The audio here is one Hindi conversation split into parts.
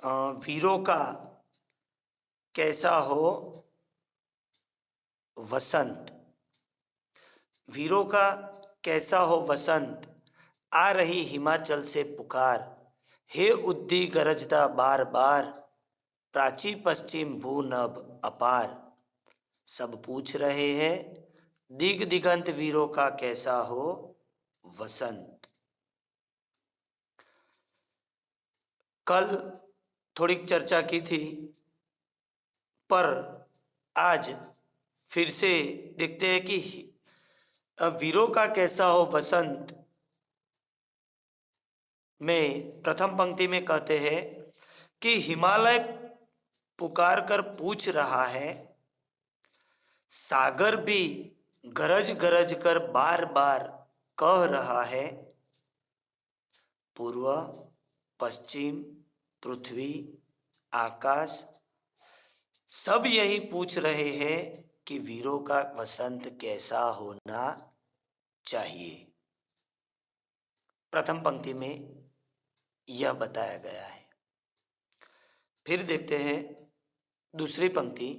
वीरों का कैसा हो वसंत। वीरों का कैसा हो वसंत, आ रही हिमाचल से पुकार। हे उद्दी गरजदा बार बार, प्राची पश्चिम भूनभ अपार। सब पूछ रहे हैं दिग दिगंत, वीरों का कैसा हो वसंत। कल थोड़ी चर्चा की थी, पर आज फिर से देखते हैं कि वीरों का कैसा हो वसंत में प्रथम पंक्ति में कहते हैं कि हिमालय पुकार कर पूछ रहा है, सागर भी गरज गरज कर बार बार कह रहा है। पूर्व, पश्चिम, पृथ्वी, आकाश सब यही पूछ रहे हैं कि वीरों का वसंत कैसा होना चाहिए। प्रथम पंक्ति में यह बताया गया है। फिर देखते हैं दूसरी पंक्ति।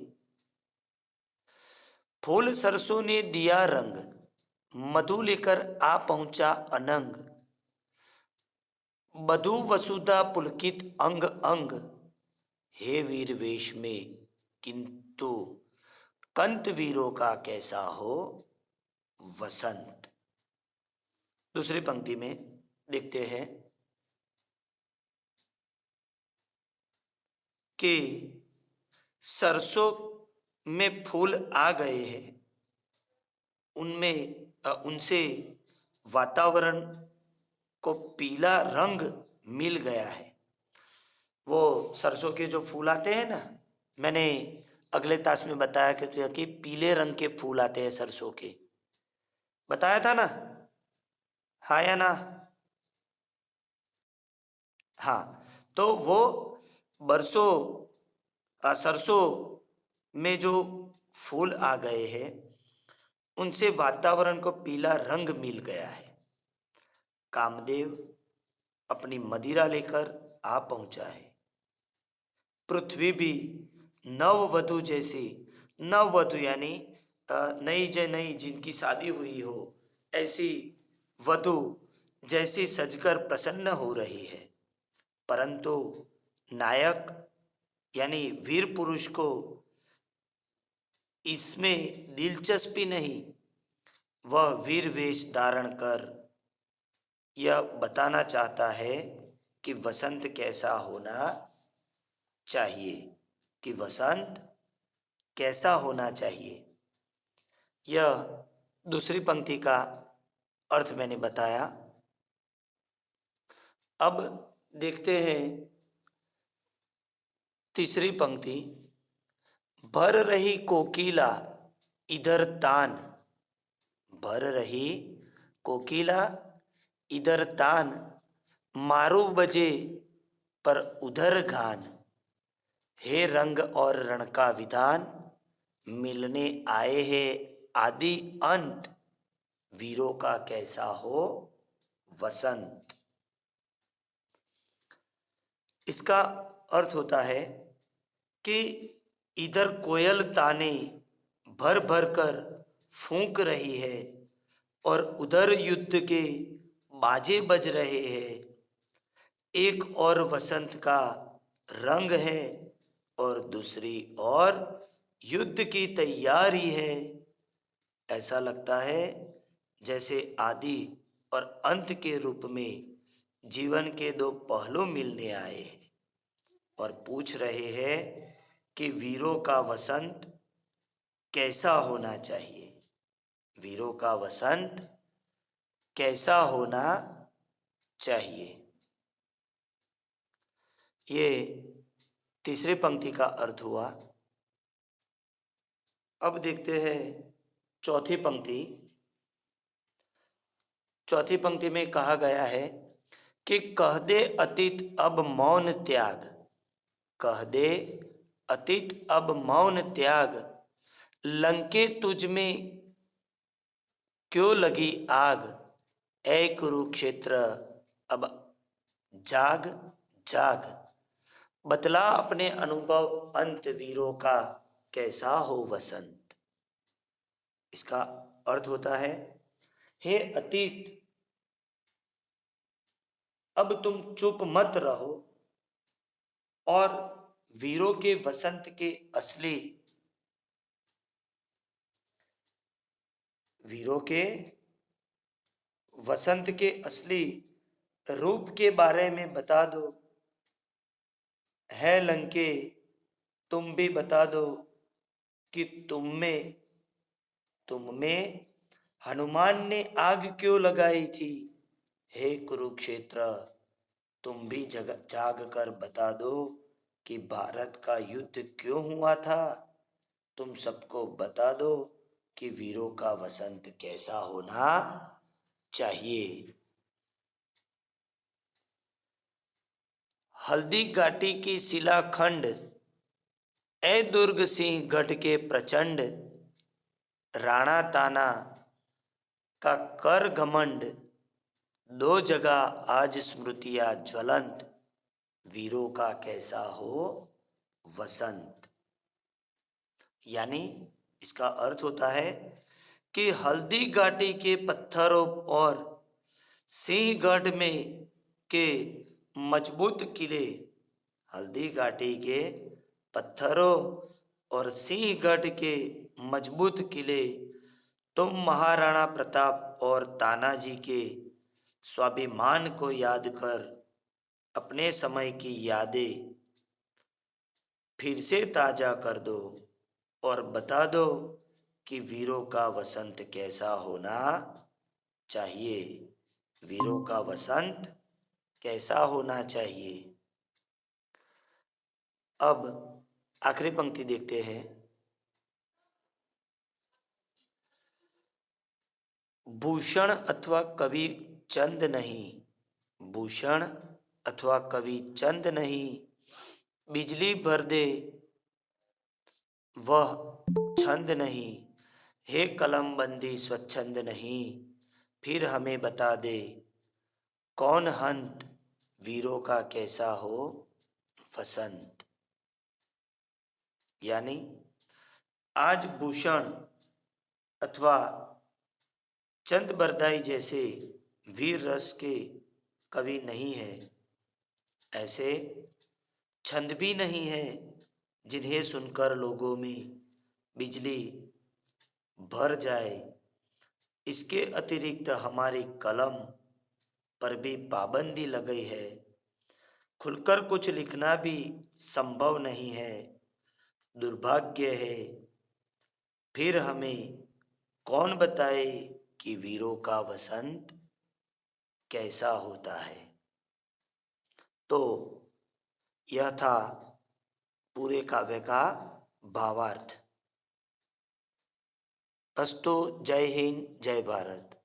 फूल सरसों ने दिया रंग, मधु लेकर आ पहुंचा अनंग। वधु वसुधा पुलकित अंग अंग, हे वीर वेश में किंतु कंत, वीरों का कैसा हो वसंत। दूसरी पंक्ति में देखते हैं कि सरसों में फूल आ गए हैं, उनसे वातावरण को पीला रंग मिल गया है। वो सरसों के जो फूल आते हैं ना, मैंने अगले तास में बताया कि पीले रंग के फूल आते हैं सरसों के, बताया था ना, हाँ या ना? हाँ, तो वो सरसों में जो फूल आ गए हैं, उनसे वातावरण को पीला रंग मिल गया है। कामदेव अपनी मदिरा लेकर आ पहुंचा है। पृथ्वी भी नववधु जैसी, नववधु यानी नई जिनकी शादी हुई हो, ऐसी वधु जैसी सजकर प्रसन्न हो रही है। परंतु नायक यानी वीर पुरुष को इसमें दिलचस्पी नहीं। वह वीर वेश धारण कर यह बताना चाहता है कि वसंत कैसा होना चाहिए, कि वसंत कैसा होना चाहिए। यह दूसरी पंक्ति का अर्थ मैंने बताया। अब देखते हैं तीसरी पंक्ति। भर रही कोकिला इधर तान, भर रही कोकिला इधर तान, मारू बजे पर उधर गान। हे रंग और रण का विधान, मिलने आए हैं आदि अंत, वीरों का कैसा हो वसंत। इसका अर्थ होता है कि इधर कोयल ताने भर भर कर फूंक रही है और उधर युद्ध के बाजे बज रहे हैं। एक और वसंत का रंग है और दूसरी ओर युद्ध की तैयारी है। ऐसा लगता है जैसे आदि और अंत के रूप में जीवन के दो पहलू मिलने आए हैं और पूछ रहे हैं कि वीरों का वसंत कैसा होना चाहिए। वीरों का वसंत कैसा होना चाहिए, ये तीसरी पंक्ति का अर्थ हुआ। अब देखते हैं चौथी पंक्ति। चौथी पंक्ति में कहा गया है कि कह दे अतीत अब मौन त्याग, कह दे अतीत अब मौन त्याग, लंके तुझ में क्यों लगी आग, ऐ कुरुक्षेत्र अब जाग जाग। बतला अपने अनुभव अंत वीरों का, कैसा हो वसंत। इसका अर्थ होता है, हे अतीत, अब तुम चुप मत रहो और वीरों के वसंत के असली, वीरों के वसंत के असली रूप के बारे में बता दो। है लंके, तुम भी बता दो कि तुम में हनुमान ने आग क्यों लगाई थी। हे कुरुक्षेत्र, तुम भी जाग कर बता दो कि भारत का युद्ध क्यों हुआ था। तुम सबको बता दो कि वीरों का वसंत कैसा होना चाहिए। हल्दी घाटी की शिलाखंड, ए दुर्ग सिंह गढ़ के प्रचंड, राणा ताना का कर घमंड, दो जगह आज स्मृतियां ज्वलंत, वीरों का कैसा हो वसंत। यानी इसका अर्थ होता है कि हल्दी घाटी के पत्थरों और सिंहगढ़ में के मजबूत किले, हल्दी घाटी के पत्थरों और सिंहगढ़ के मजबूत किले तुम महाराणा प्रताप और तानाजी के स्वाभिमान को याद कर अपने समय की यादें फिर से ताजा कर दो और बता दो कि वीरों का वसंत कैसा होना चाहिए। वीरों का वसंत कैसा होना चाहिए। अब आखिरी पंक्ति देखते हैं। भूषण अथवा कवि चंद नहीं, भूषण अथवा कवि चंद नहीं, बिजली भर दे वह छंद नहीं। हे कलम बंदी स्वच्छंद नहीं, फिर हमें बता दे कौन हंत, वीरों का कैसा हो वसंत। यानी आज भूषण अथवा चंद बरदाई जैसे वीर रस के कवि नहीं है, ऐसे छंद भी नहीं है जिन्हें सुनकर लोगों में बिजली भर जाए। इसके अतिरिक्त हमारी कलम पर भी पाबंदी लगी है, खुलकर कुछ लिखना भी संभव नहीं है। दुर्भाग्य है, फिर हमें कौन बताए कि वीरों का वसंत कैसा होता है। तो यह था पूरे काव्य का भावार्थ। अस्तु। जय हिंद, जय भारत।